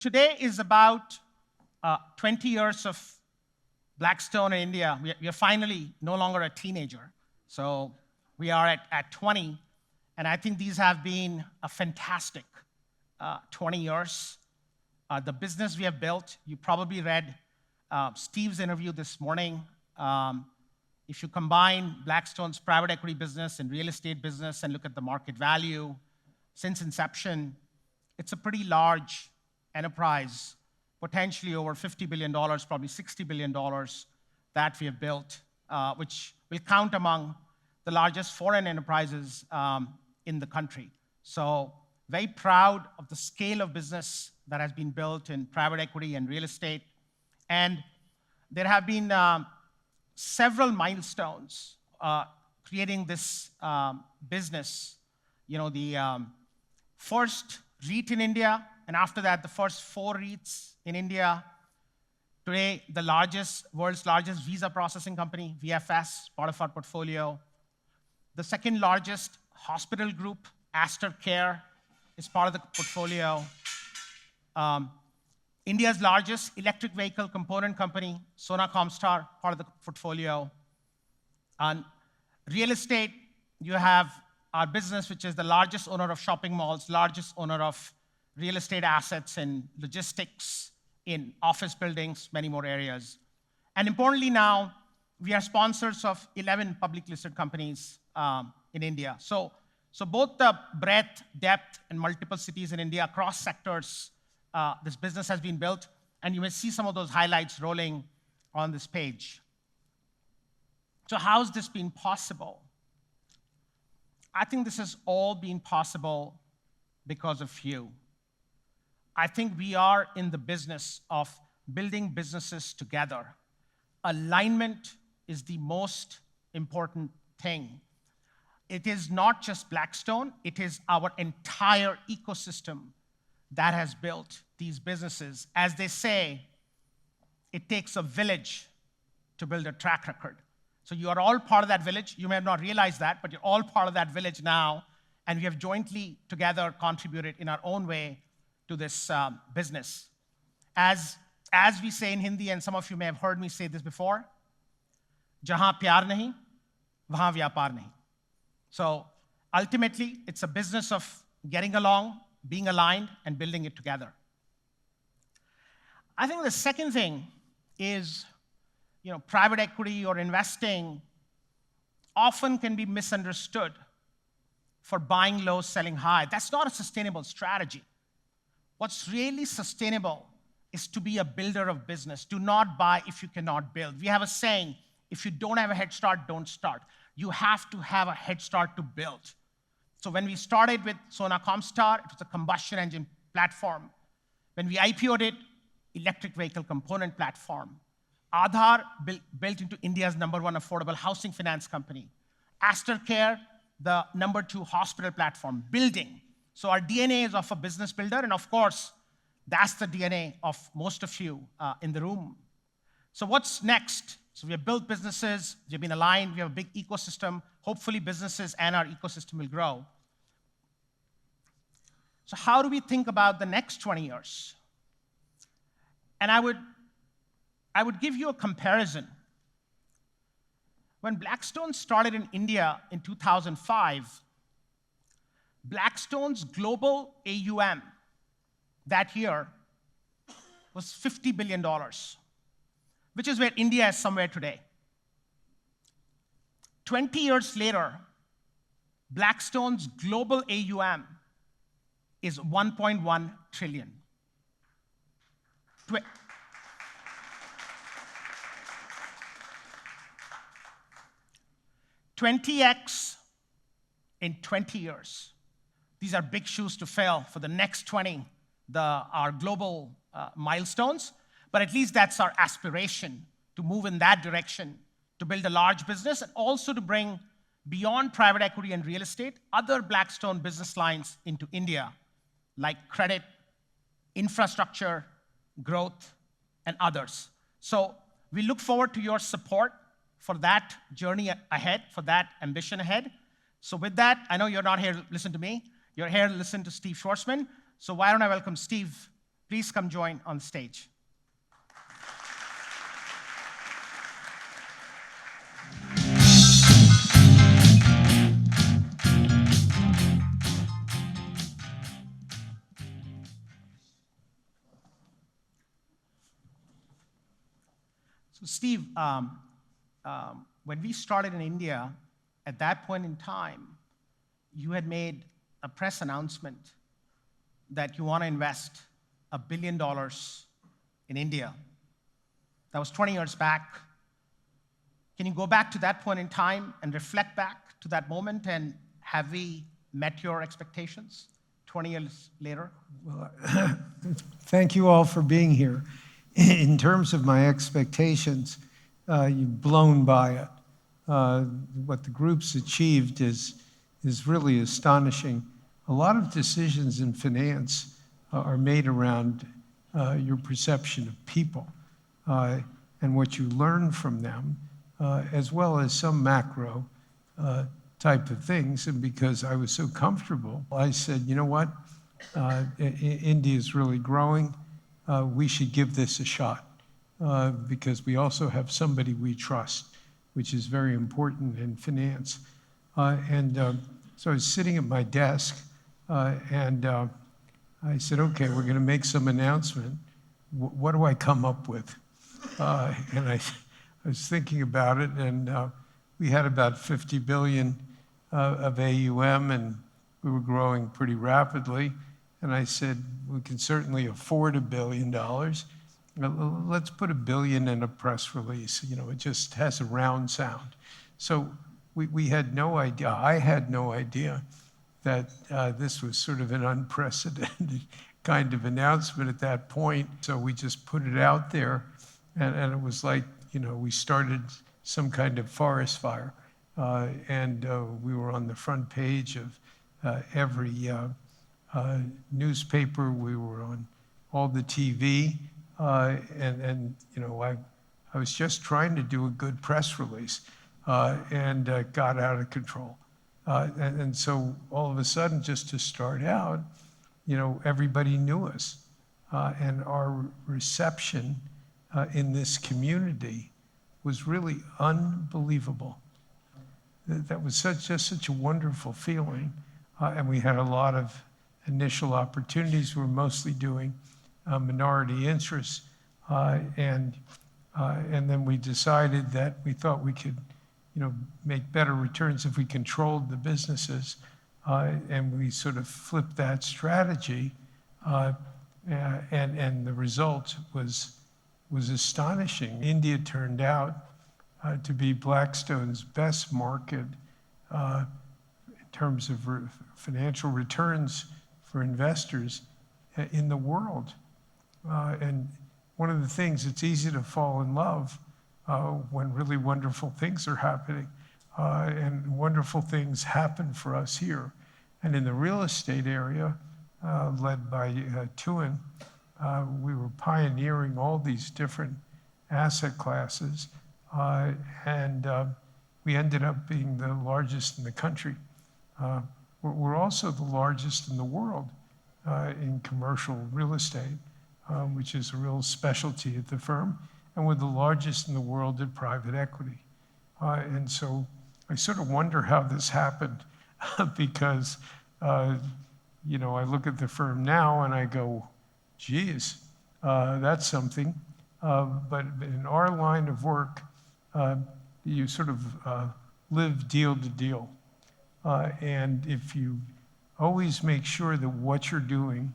Today is about 20 years of Blackstone in India. We are finally no longer a teenager. So we are at 20. And I think these have been a fantastic 20 years. The business we have built, you probably read Steve's interview this morning. If you combine Blackstone's private equity business and real estate business and look at the market value since inception, it's a pretty large enterprise, potentially over $50 billion, probably $60 billion that we have built, which will count among the largest foreign enterprises in the country. So very proud of the scale of business that has been built in private equity and real estate. And there have been several milestones creating this business. You know, the first REIT in India, and after that, the first 4 REITs in India. Today, the world's largest visa processing company, VFS, part of our portfolio. The second largest hospital group, Aster Care, is part of the portfolio. India's largest electric vehicle component company, Sona Comstar, part of the portfolio. On real estate, you have our business, which is the largest owner of shopping malls, largest owner of real estate assets in logistics, in office buildings, many more areas. And importantly now, we are sponsors of 11 publicly listed companies in India. So both the breadth, depth, and multiple cities in India, across sectors, this business has been built, and you may see some of those highlights rolling on this page. So how's this been possible? I think this has all been possible because of you. I think we are in the business of building businesses together. Alignment is the most important thing. It is not just Blackstone, it is our entire ecosystem that has built these businesses. As they say, it takes a village to build a track record. So you are all part of that village. You may have not realized that, but you're all part of that village now, and we have jointly together contributed in our own way to this business. As we say in Hindi, and some of you may have heard me say this before, jahan pyar nahi, wahan vyapar nahi. So ultimately, it's a business of getting along, being aligned, and building it together. I think the second thing is, private equity or investing often can be misunderstood for buying low, selling high. That's not a sustainable strategy. What's really sustainable is to be a builder of business. Do not buy if you cannot build. We have a saying, if you don't have a head start, don't start. You have to have a head start to build. So when we started with Sona Comstar, it was a combustion engine platform. When we IPO'd it, electric vehicle component platform. Aadhaar built into India's #1 affordable housing finance company. Aster Care, the #2 hospital platform, building. So our DNA is of a business builder, and of course, that's the DNA of most of you in the room. So what's next? So we have built businesses, we've been aligned, we have a big ecosystem. Hopefully businesses and our ecosystem will grow. So how do we think about the next 20 years? And I would give you a comparison. When Blackstone started in India in 2005, Blackstone's global AUM that year was $50 billion, which is where India is somewhere today. 20 years later, Blackstone's global AUM is $1.1 trillion. 20x in 20 years. These are big shoes to fill for the next 20, our global milestones, but at least that's our aspiration, to move in that direction, to build a large business, and also to bring beyond private equity and real estate, other Blackstone business lines into India, like credit, infrastructure, growth, and others. So we look forward to your support for that journey ahead, for that ambition ahead. So with that, I know you're not here to listen to me. You're here to listen to Steve Schwarzman. So why don't I welcome Steve Please come join on stage. So Steve, when we started in India, at that point in time, you had made a press announcement that you want to invest $1 billion in India. That was 20 years back. Can you go back to that point in time and reflect back to that moment, and have we met your expectations 20 years later? Well, thank you all for being here. In terms of my expectations, you've blown by it. What the group's achieved is really astonishing. A lot of decisions in finance are made around your perception of people and what you learn from them, as well as some macro type of things. And because I was so comfortable, I said, you know what? India is really growing. We should give this a shot because we also have somebody we trust, which is very important in finance. So I was sitting at my desk and I said, okay, we're going to make some announcement. What do I come up with? And I was thinking about it, and we had about 50 billion of AUM, and we were growing pretty rapidly. And I said, we can certainly afford $1 billion. Let's put $1 billion in a press release. You know, it just has a round sound. So we had no idea, I had no idea that this was sort of an unprecedented kind of announcement at that point. So we just put it out there, and it was like, you know, we started some kind of forest fire. And we were on the front page of every newspaper. We were on all the TV. And you know, I was just trying to do a good press release and got out of control. And so all of a sudden, just to start out, you know, everybody knew us. And our reception in this community was really unbelievable. That was just such a wonderful feeling. And we had a lot of initial opportunities. We were mostly doing minority interests. And then we decided that we thought we could, you know, make better returns if we controlled the businesses. And we sort of flipped that strategy. And the result was astonishing. India turned out to be Blackstone's best market in terms of financial returns for investors in the world. And one of the things, it's easy to fall in love when really wonderful things are happening. And wonderful things happen for us here. And in the real estate area, led by Tuan, we were pioneering all these different asset classes. And we ended up being the largest in the country. We're also the largest in the world in commercial real estate, which is a real specialty at the firm. And we're the largest in the world at private equity. And so I sort of wonder how this happened because, you know, I look at the firm now and I go, geez, that's something. But in our line of work, you sort of live deal to deal. And if you always make sure that what you're doing,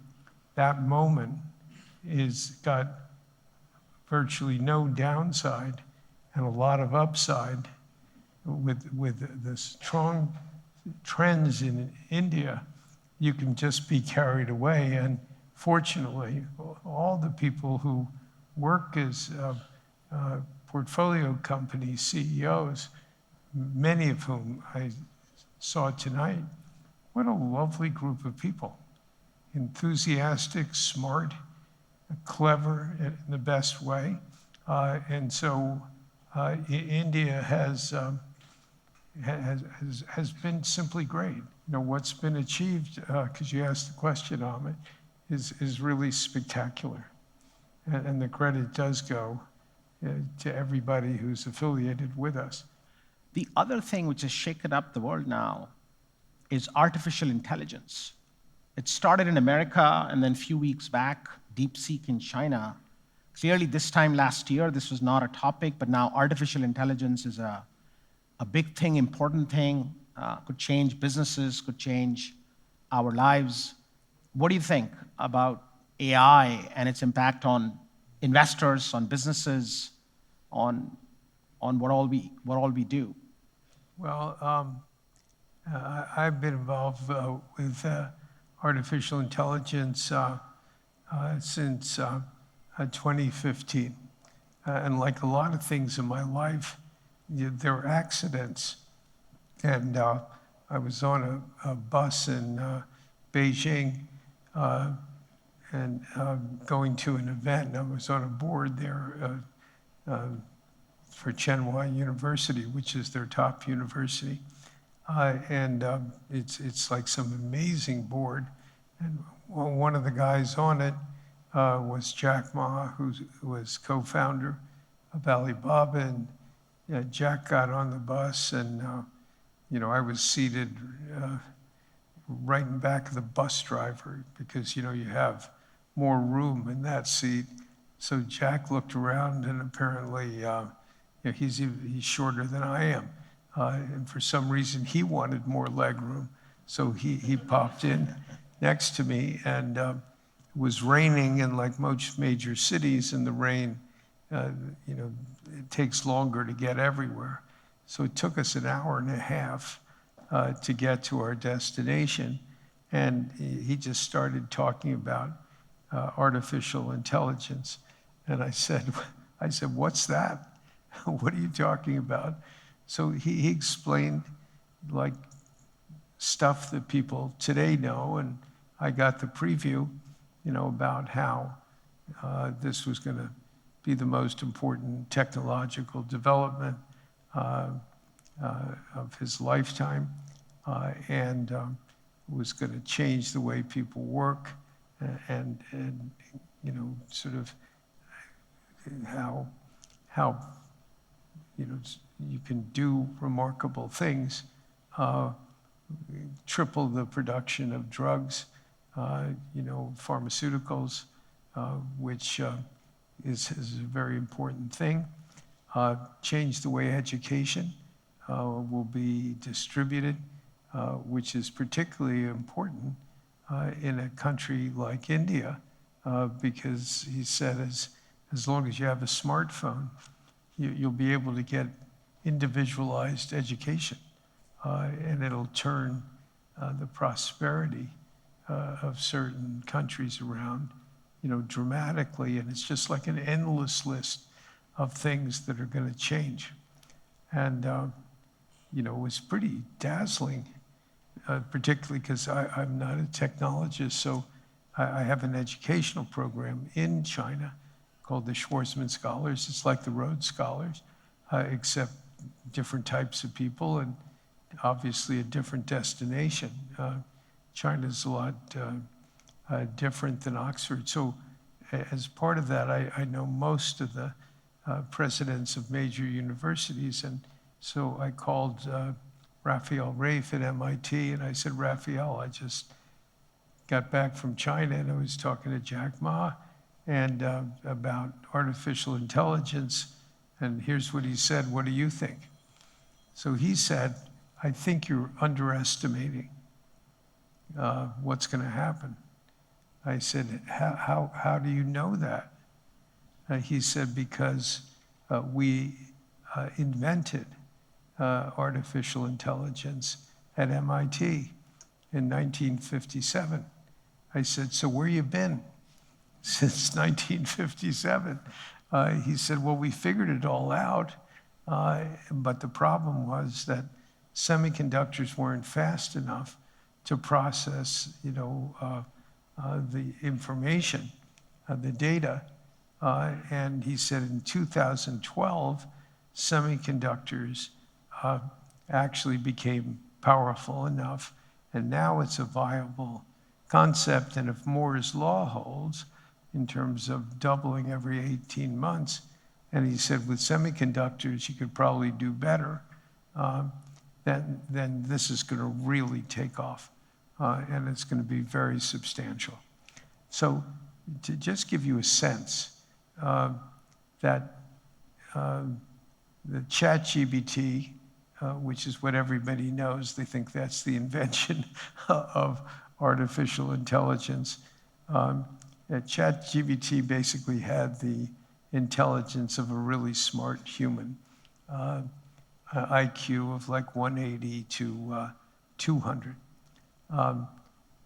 that moment, is got virtually no downside and a lot of upside with the strong trends in India, you can just be carried away. And fortunately, all the people who work as portfolio company CEOs, many of whom I saw tonight, what a lovely group of people. Enthusiastic, smart, clever in the best way. And so India has been simply great. You know, what's been achieved, because you asked the question, Amit, is really spectacular. And the credit does go to everybody who's affiliated with us. The other thing which has shaken up the world now is artificial intelligence. It started in America, and then a few weeks back, DeepSeek in China. Clearly, this time last year, this was not a topic, but now artificial intelligence is a big thing, important thing, could change businesses, could change our lives. What do you think about AI and its impact on investors, on businesses, on what all we do? Well, I've been involved with artificial intelligence since 2015. And like a lot of things in my life, there are accidents. And I was on a bus in Beijing and going to an event, and I was on a board there for Tsinghua University, which is their top university. It's like some amazing board. And one of the guys on it was Jack Ma, who was co-founder of Alibaba. And Jack got on the bus, and I was seated right in back of the bus driver because you have more room in that seat. So Jack looked around, and apparently he's shorter than I am. And for some reason, he wanted more leg room. So he popped in next to me, and it was raining, and like most major cities in the rain, it takes longer to get everywhere. So it took us an hour and a half to get to our destination. And he just started talking about artificial intelligence. And I said, what's that? What are you talking about? So he explained like stuff that people today know, and I got the preview, about how this was going to be the most important technological development of his lifetime, and was going to change the way people work, and sort of how you can do remarkable things, triple the production of drugs, pharmaceuticals, which is a very important thing. Change the way education will be distributed, which is particularly important in a country like India, because he said as long as you have a smartphone, you'll be able to get individualized education, and it'll turn the prosperity of certain countries around, dramatically. And it's just like an endless list of things that are going to change. And, it was pretty dazzling, particularly because I'm not a technologist, so I have an educational program in China called the Schwarzman Scholars. It's like the Rhodes Scholars, except different types of people and obviously a different destination. China's a lot different than Oxford. So as part of that, I know most of the presidents of major universities. And so I called Raphael Rafe at MIT, and I said, Raphael, I just got back from China, and I was talking to Jack Ma and about artificial intelligence, and here's what he said. What do you think? So he said, I think you're underestimating what's going to happen. I said, how do you know that? He said, because we invented artificial intelligence at MIT in 1957. I said, so where you been since 1957? He said, well, we figured it all out, but the problem was that semiconductors weren't fast enough to process, the information, the data. And he said in 2012, semiconductors actually became powerful enough, and now it's a viable concept, and if Moore's law holds in terms of doubling every 18 months, and he said with semiconductors you could probably do better, then this is going to really take off, and it's going to be very substantial. So to just give you a sense that the ChatGPT, which is what everybody knows, they think that's the invention of artificial intelligence. ChatGPT basically had the intelligence of a really smart human, IQ of like 180 to 200.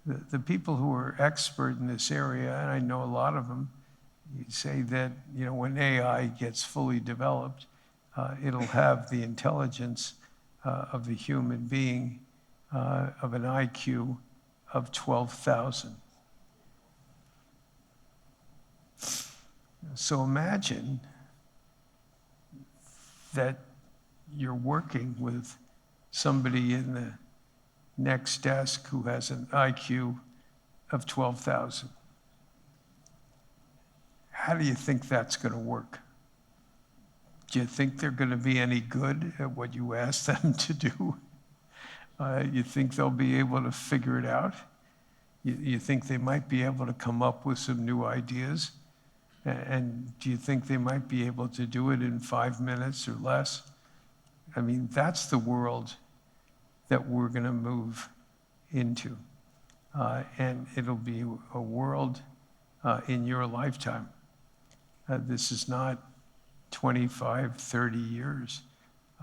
The people who are expert in this area, and I know a lot of them, say that when AI gets fully developed, it'll have the intelligence of the human being, of an IQ of 12,000. So imagine that you're working with somebody in the next desk who has an IQ of 12,000. How do you think that's going to work? Do you think they're going to be any good at what you ask them to do? You think they'll be able to figure it out? You think they might be able to come up with some new ideas? And do you think they might be able to do it in 5 minutes or less? I mean, that's the world that we're going to move into. And it'll be a world in your lifetime. This is not 25, 30 years.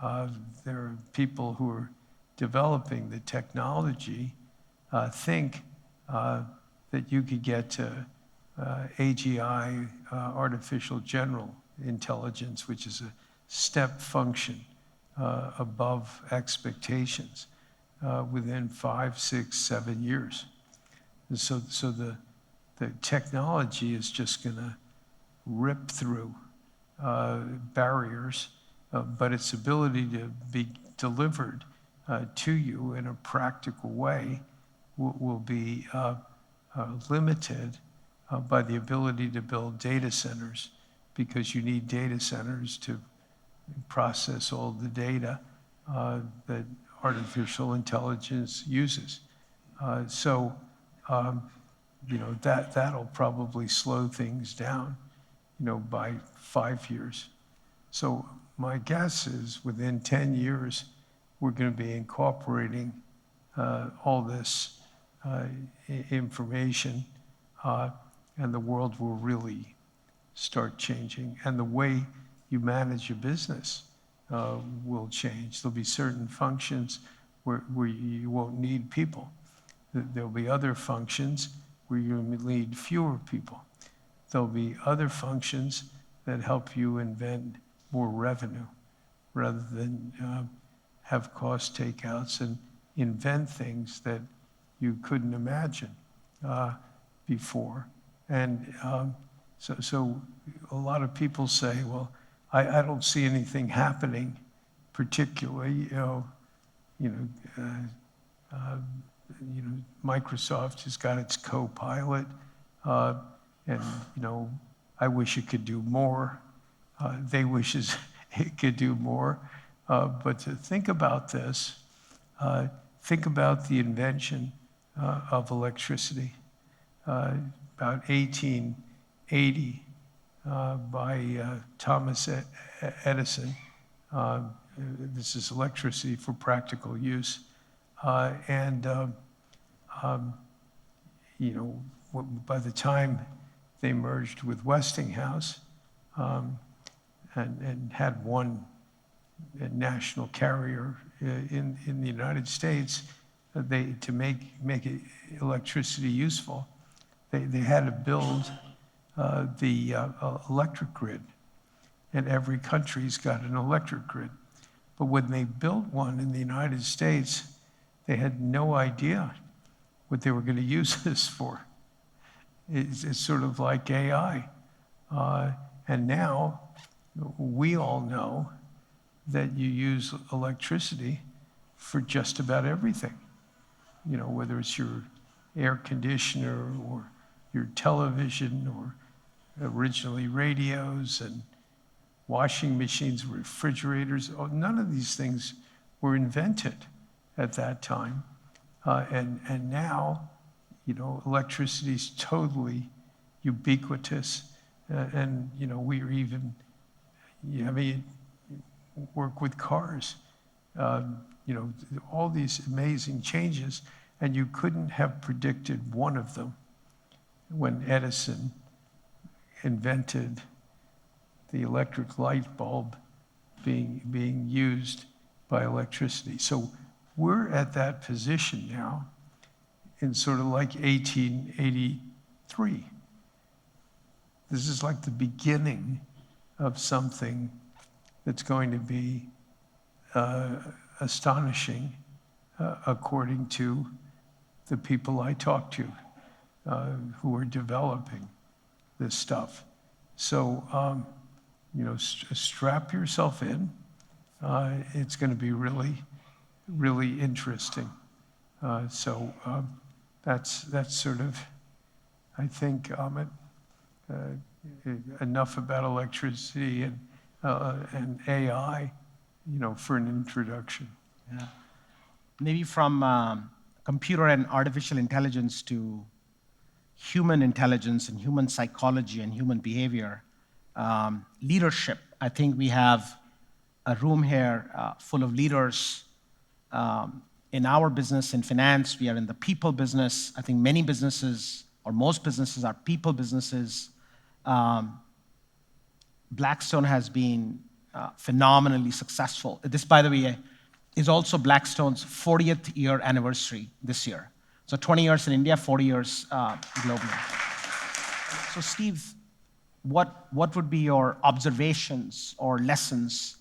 There are people who are developing the technology think that you could get to AGI, artificial general intelligence, which is a step function above expectations within 5, 6, 7 years. And so the technology is just going to rip through barriers, but its ability to be delivered to you in a practical way will be limited by the ability to build data centers, because you need data centers to process all the data that artificial intelligence uses. That'll probably slow things down, by 5 years. So my guess is within 10 years, we're going to be incorporating all this information, and the world will really start changing. And the way you manage your business will change. There'll be certain functions where you won't need people. There'll be other functions where you need fewer people. There'll be other functions that help you invent more revenue rather than have cost takeouts and invent things that you couldn't imagine before. And so a lot of people say, well, I don't see anything happening particularly. Microsoft has got its Copilot, and I wish it could do more. They wish it could do more. But to think about this, think about the invention of electricity. About 1880 by Thomas Edison. This is electricity for practical use. By the time they merged with Westinghouse and had one national carrier in the United States, to make electricity useful, they had to build the electric grid. And every country's got an electric grid. But when they built one in the United States, they had no idea what they were going to use this for. It's sort of like AI. And now we all know that you use electricity for just about everything. Whether it's your air conditioner or your television or originally radios and washing machines, refrigerators. None of these things were invented at that time. And now, electricity is totally ubiquitous. And, we're even having it work with cars. All these amazing changes, and you couldn't have predicted one of them when Edison invented the electric light bulb being used by electricity. So we're at that position now in sort of like 1883. This is like the beginning of something that's going to be astonishing, according to the people I talk to who are developing this stuff. So, strap yourself in. It's going to be really, really interesting. That's sort of, I think, Amit, enough about electricity and AI, for an introduction. Yeah. Maybe from computer and artificial intelligence to human intelligence and human psychology and human behavior. Leadership. I think we have a room here full of leaders. In our business, in finance, we are in the people business. I think many businesses, or most businesses, are people businesses. Blackstone has been phenomenally successful. This, by the way, is also Blackstone's 40th year anniversary this year. So 20 years in India, 40 years globally. So Steve, what would be your observations or lessons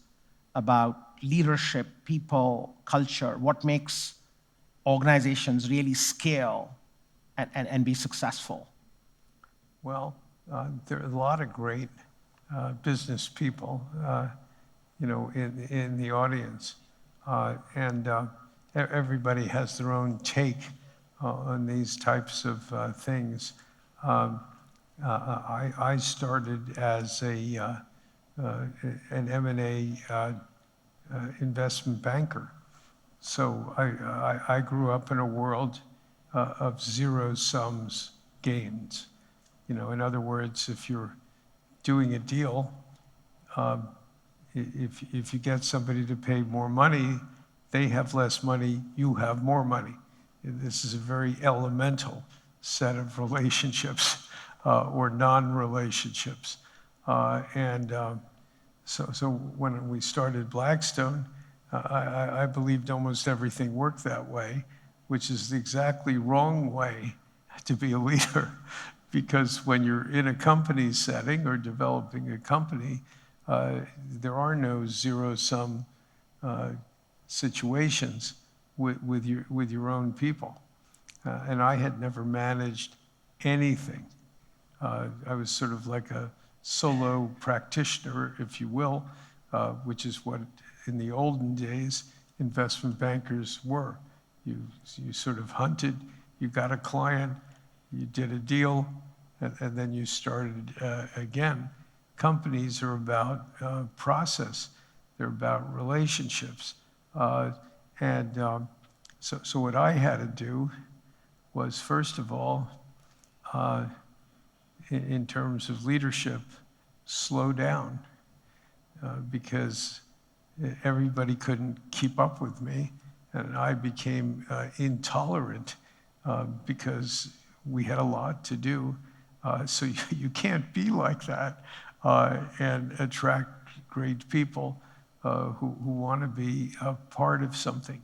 about leadership, people, culture? What makes organizations really scale and be successful? Well, there are a lot of great business people, in the audience, and everybody has their own take on these types of things. I started as an M&A investment banker, so I grew up in a world of zero-sum games. In other words, if you're doing a deal, if you get somebody to pay more money, they have less money, you have more money. This is a very elemental set of relationships or non-relationships. So when we started Blackstone, I believed almost everything worked that way, which is the exactly wrong way to be a leader. Because when you're in a company setting or developing a company, there are no zero-sum situations with your own people. And I had never managed anything. I was sort of like a solo practitioner, if you will, which is what in the olden days investment bankers were. You sort of hunted, you got a client, you did a deal, and then you started again. Companies are about process. They're about relationships. So what I had to do was, first of all, in terms of leadership, slow down, because everybody couldn't keep up with me, and I became intolerant because we had a lot to do. So you can't be like that and attract great people who want to be a part of something.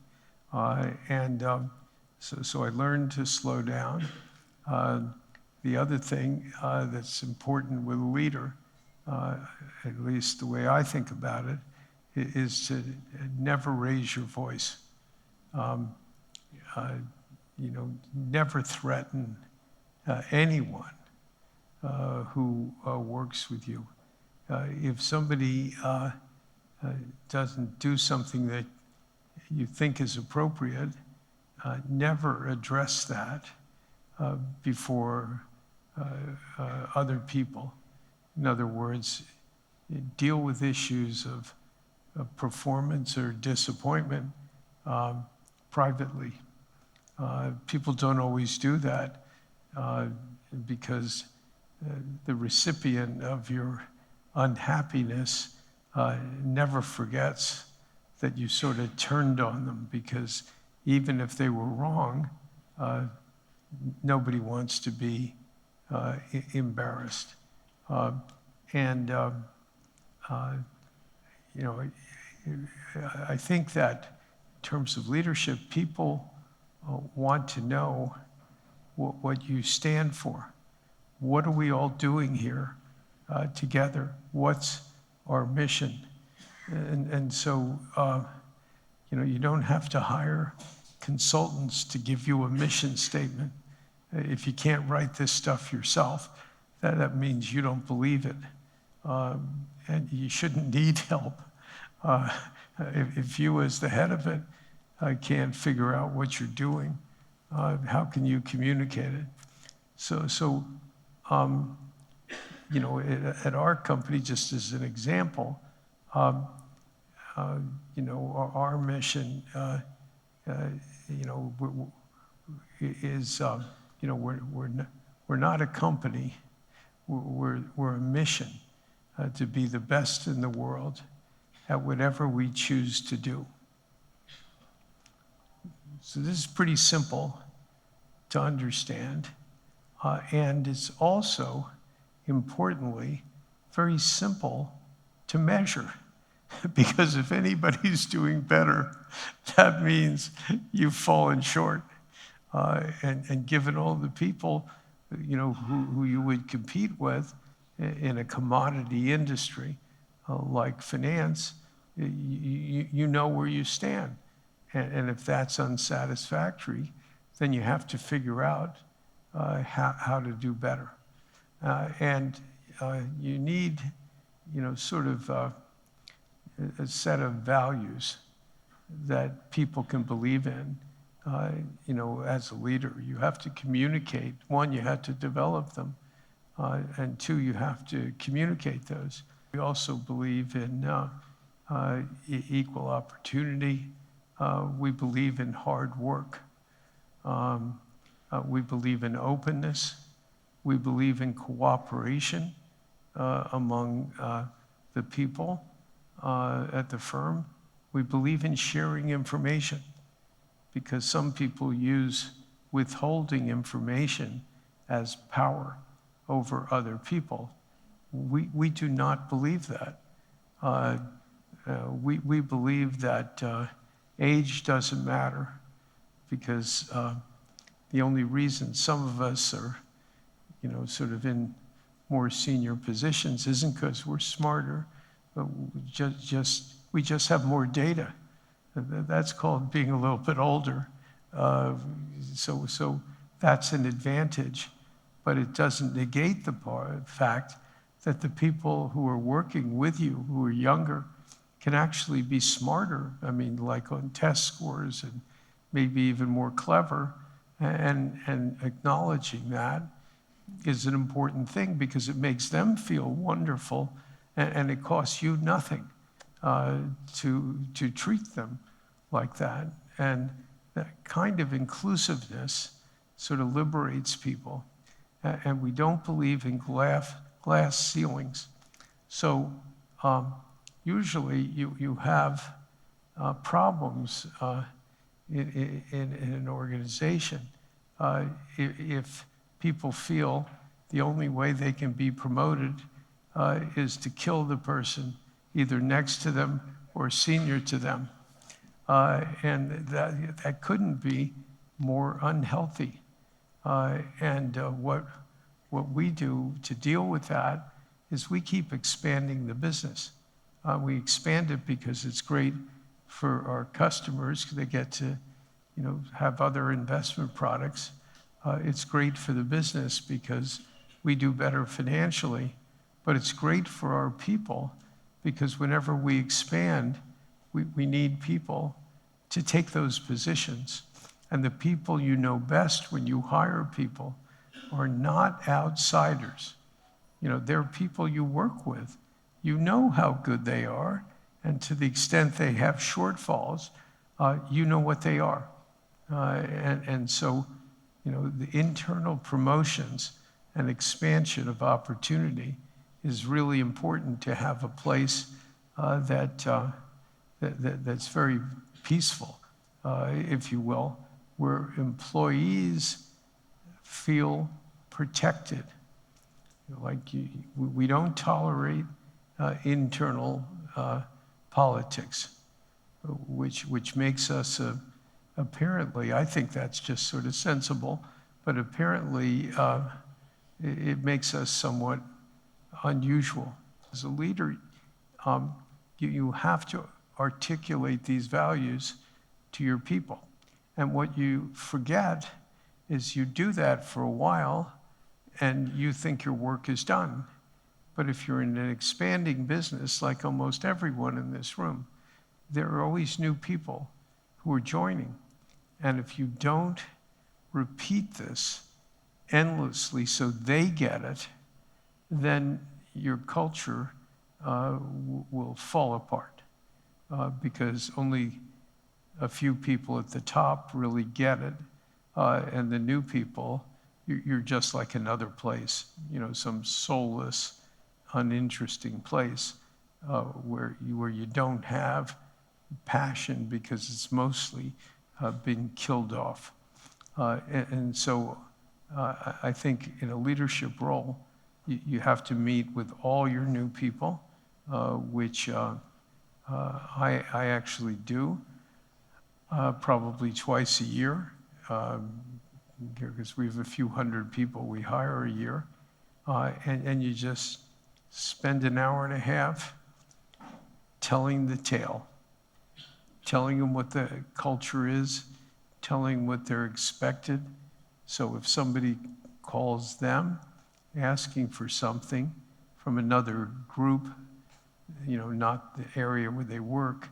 So I learned to slow down. The other thing that's important with a leader, at least the way I think about it, is to never raise your voice. Never threaten anyone who works with you. If somebody doesn't do something that you think is appropriate, never address that. before other people. In other words, deal with issues of performance or disappointment privately. People don't always do that because the recipient of your unhappiness never forgets that you sort of turned on them, because even if they were wrong, nobody wants to be embarrassed. You know, I think that in terms of leadership, people want to know what you stand for. What are we all doing here together? What's our mission? And so, you know, you don't have to hire consultants to give you a mission statement. If you can't write this stuff yourself, that means you don't believe it. And you shouldn't need help. If you, as the head of it, can't figure out what you're doing, how can you communicate it? So you know, at our company, just as an example, you know, our mission, you know, is, you know, we're not a company. We're a mission to be the best in the world at whatever we choose to do. So this is pretty simple to understand, and it's also, importantly, very simple to measure. Because if anybody's doing better, that means you've fallen short. And given all the people, you know, who you would compete with in a commodity industry like finance, you know where you stand. And if that's unsatisfactory, then you have to figure out how to do better. And you need, you know, sort of a set of values that people can believe in. You know, as a leader, you have to communicate. One, you have to develop them. And two, you have to communicate those. We also believe in equal opportunity. We believe in hard work. We believe in openness. We believe in cooperation among the people at the firm. We believe in sharing information, because some people use withholding information as power over other people. We do not believe that. We believe that age doesn't matter, because the only reason some of us are, you know, sort of in more senior positions isn't because we're smarter, but we just have more data. That's called being a little bit older. So that's an advantage, but it doesn't negate the fact that the people who are working with you, who are younger, can actually be smarter. I mean, like on test scores, and maybe even more clever, and acknowledging that is an important thing, because it makes them feel wonderful, and it costs you nothing to treat them like that. And that kind of inclusiveness sort of liberates people. And we don't believe in glass ceilings. So usually you have problems in an organization if people feel the only way they can be promoted is to kill the person either next to them or senior to them. And that couldn't be more unhealthy. And what we do to deal with that is we keep expanding the business. We expand it because it's great for our customers, because they get to, you know, have other investment products. It's great for the business because we do better financially, but it's great for our people, because whenever we expand, we need people to take those positions. And the people you know best when you hire people are not outsiders. You know, they're people you work with. You know how good they are, and to the extent they have shortfalls, you know what they are. And so, you know, the internal promotions and expansion of opportunity is really important to have a place that's very peaceful, if you will, where employees feel protected. Like we don't tolerate internal politics, which makes us apparently, I think that's just sort of sensible, but apparently it makes us somewhat unusual. As a leader, you have to articulate these values to your people. And what you forget is you do that for a while and you think your work is done. But if you're in an expanding business, like almost everyone in this room, there are always new people who are joining. And if you don't repeat this endlessly so they get it, then your culture will fall apart because only a few people at the top really get it. And the new people, you're just like another place, you know, some soulless, uninteresting place where you don't have passion because it's mostly been killed off. And so I think in a leadership role, you have to meet with all your new people, which I actually do probably twice a year, because we have a few hundred people we hire a year, and you just spend an hour and a half telling the tale, telling them what the culture is, telling what they're expected. So if somebody calls them asking for something from another group, you know, not the area where they work,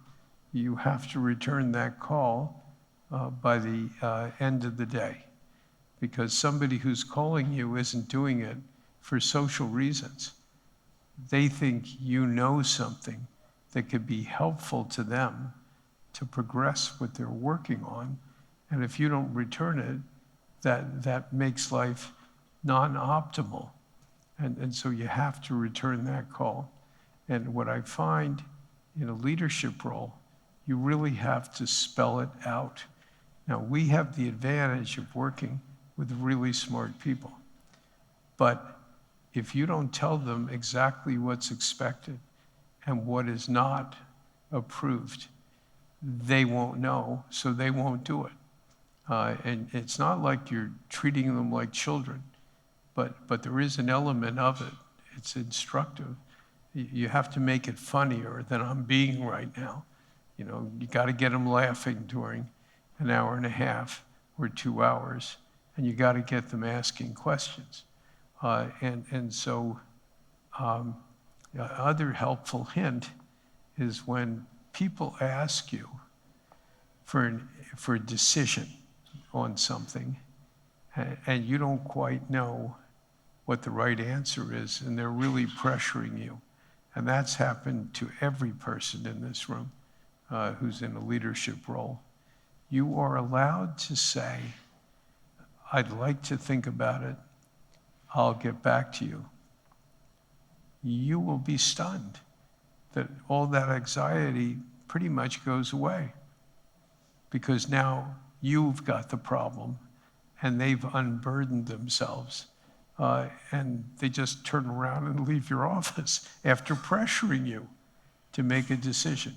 you have to return that call by the end of the day, because somebody who's calling you isn't doing it for social reasons. They think you know something that could be helpful to them to progress what they're working on. And if you don't return it, that makes life non-optimal. And so you have to return that call. And what I find in a leadership role, you really have to spell it out. Now, we have the advantage of working with really smart people. But if you don't tell them exactly what's expected and what is not approved, they won't know, so they won't do it. And it's not like you're treating them like children, but there is an element of it. It's instructive. You have to make it funnier than I'm being right now. You know, you got to get them laughing during an hour and a half or 2 hours, and you got to get them asking questions. And so the other helpful hint is when people ask you for a decision on something, and you don't quite know what the right answer is, and they're really pressuring you. And that's happened to every person in this room who's in a leadership role. You are allowed to say, I'd like to think about it. I'll get back to you. You will be stunned that all that anxiety pretty much goes away, because now you've got the problem and they've unburdened themselves, and they just turn around and leave your office after pressuring you to make a decision.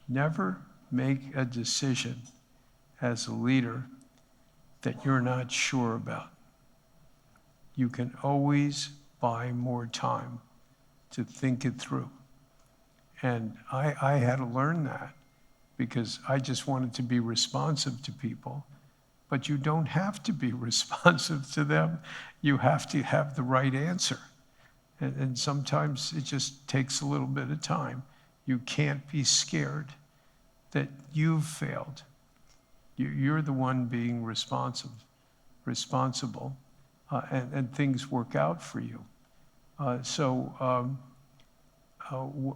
Never make a decision as a leader that you're not sure about. You can always buy more time to think it through. And I had to learn that, because I just wanted to be responsive to people. But you don't have to be responsive to them. You have to have the right answer. And sometimes it just takes a little bit of time. You can't be scared that you've failed. You're the one being responsible, and things work out for you.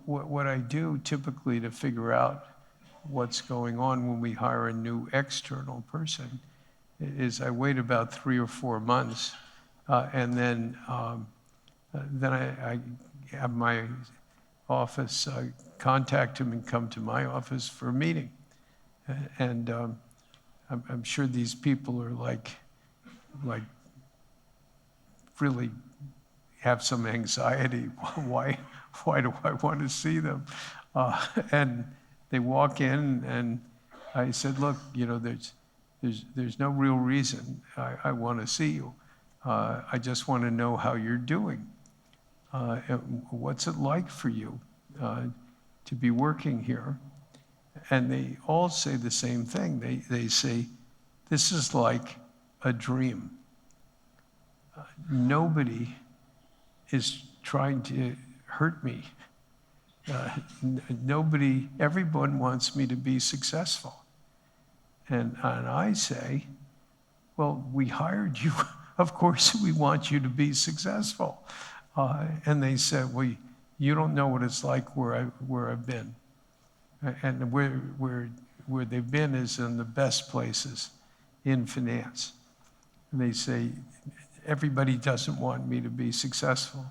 What I do typically to figure out what's going on when we hire a new external person is I wait about 3 or 4 months, and then I have my office contact him and come to my office for a meeting. And I'm sure these people are like really have some anxiety. Why do I want to see them? And they walk in, and I said, look, there's no real reason I want to see you. I just want to know how you're doing. What's it like for you to be working here? And they all say the same thing. They say, this is like a dream. Nobody is trying to hurt me. Everyone wants me to be successful. And I say, well, we hired you. Of course we want you to be successful. And they said, well, you don't know what it's like where I've been. And where they've been is in the best places in finance. And they say, everybody doesn't want me to be successful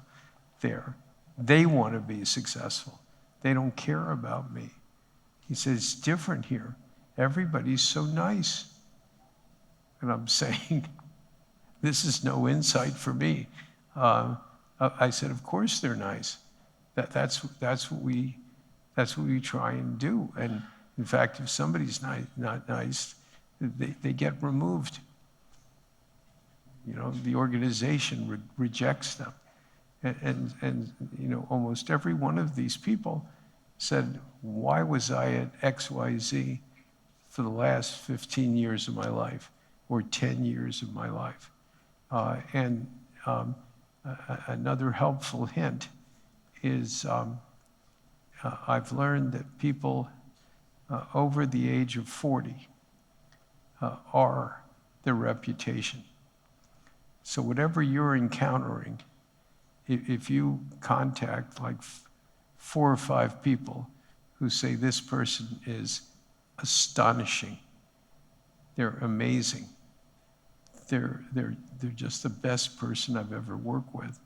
there. They want to be successful. They don't care about me. He says, it's different here. Everybody's so nice. And I'm saying, this is no insight for me. I said, of course they're nice. That's what we try and do. And in fact, if somebody's not nice, they get removed. The organization rejects them. And almost every one of these people said, why was I at XYZ for the last 15 years of my life or 10 years of my life? Another helpful hint is I've learned that people over the age of 40 are their reputation. So whatever you're encountering, if you contact like 4 or 5 people who say this person is astonishing, they're amazing, they're just the best person I've ever worked with.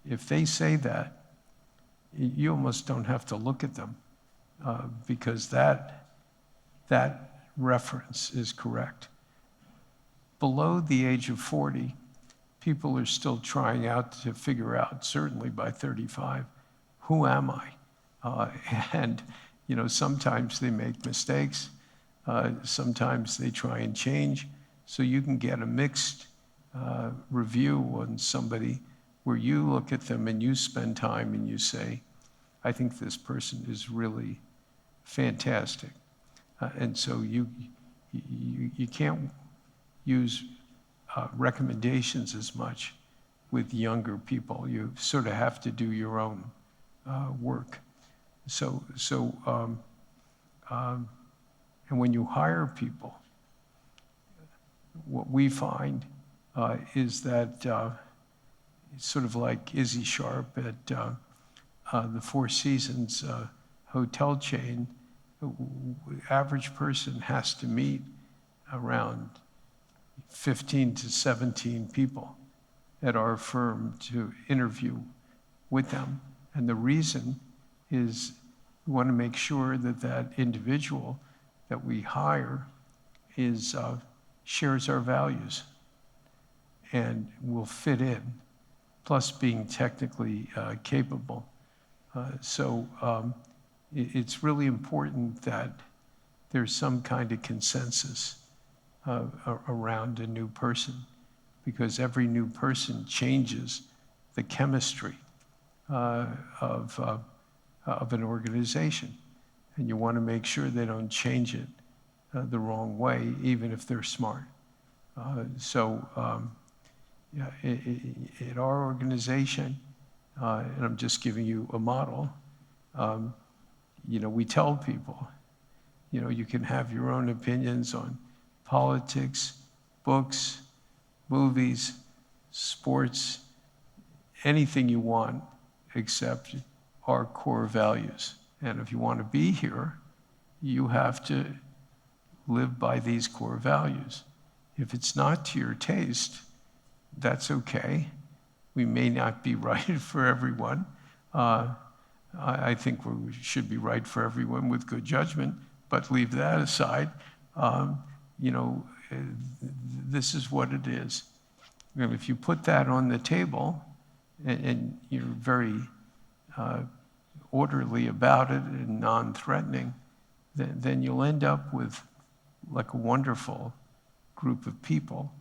If they say that, you almost don't have to look at them because that reference is correct. Below the age of 40, people are still trying out to figure out, certainly by 35, who am I? And sometimes they make mistakes. Sometimes they try and change. So you can get a mixed review on somebody where you look at them and you spend time and you say, I think this person is really fantastic. And so you can't use recommendations as much with younger people. You sort of have to do your own work. And when you hire people, what we find is that it's sort of like Izzy Sharp at the Four Seasons hotel chain. The average person has to meet around 15 to 17 people at our firm to interview with them. And the reason is we want to make sure that that individual that we hire shares our values and will fit in, plus being technically capable. It's really important that there's some kind of consensus around a new person, because every new person changes the chemistry of an organization. And you want to make sure they don't change it the wrong way, even if they're smart. In our organization, and I'm just giving you a model, we tell people, you can have your own opinions on politics, books, movies, sports, anything you want except our core values. And if you want to be here, you have to live by these core values. If it's not to your taste, that's okay. We may not be right for everyone. I think we should be right for everyone with good judgment, but leave that aside. You know, this is what it is. And if you put that on the table and you're very orderly about it and non-threatening, then you'll end up with like a wonderful group of people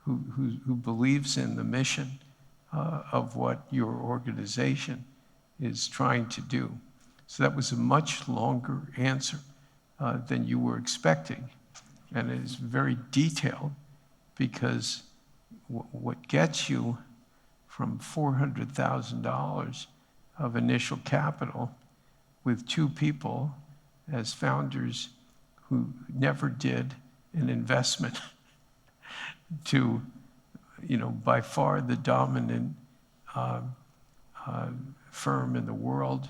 who believes in the mission of what your organization is trying to do. So that was a much longer answer than you were expecting. And it is very detailed because what gets you from $400,000 of initial capital with 2 people as founders who never did an investment to, you know, by far the dominant firm in the world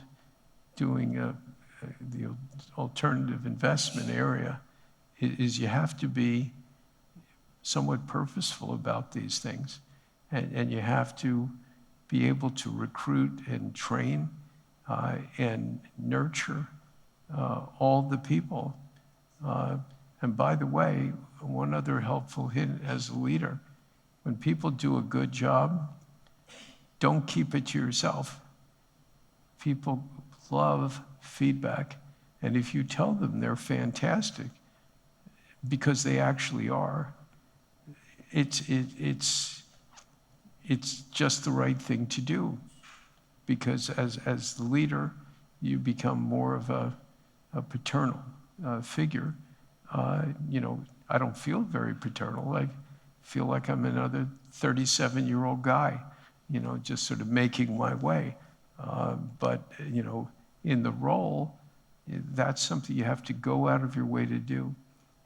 doing the alternative investment area, is you have to be somewhat purposeful about these things. And you have to be able to recruit and train and nurture all the people. And by the way, one other helpful hint as a leader, when people do a good job, don't keep it to yourself. People love feedback. And if you tell them they're fantastic, because they actually are, it's just the right thing to do. Because as the leader, you become more of a paternal figure. You know, I don't feel very paternal. I feel like I'm another 37-year-old guy, you know, just sort of making my way. But, you know, in the role, that's something you have to go out of your way to do,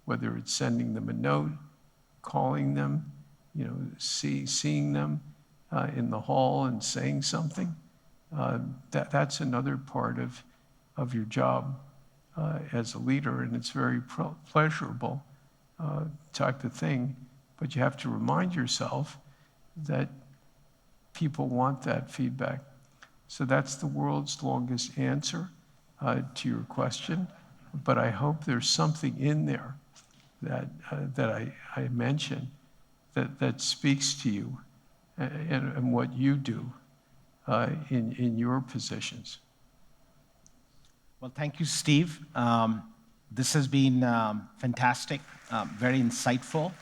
whether it's sending them a note, calling them, you know, seeing them in the hall and saying something. That's another part of your job as a leader, and it's very pleasurable type of thing. But you have to remind yourself that people want that feedback. So that's the world's longest answer to your question. But I hope there's something in there that I mentioned that speaks to you and what you do in your positions. Well, thank you, Steve. This has been fantastic, very insightful.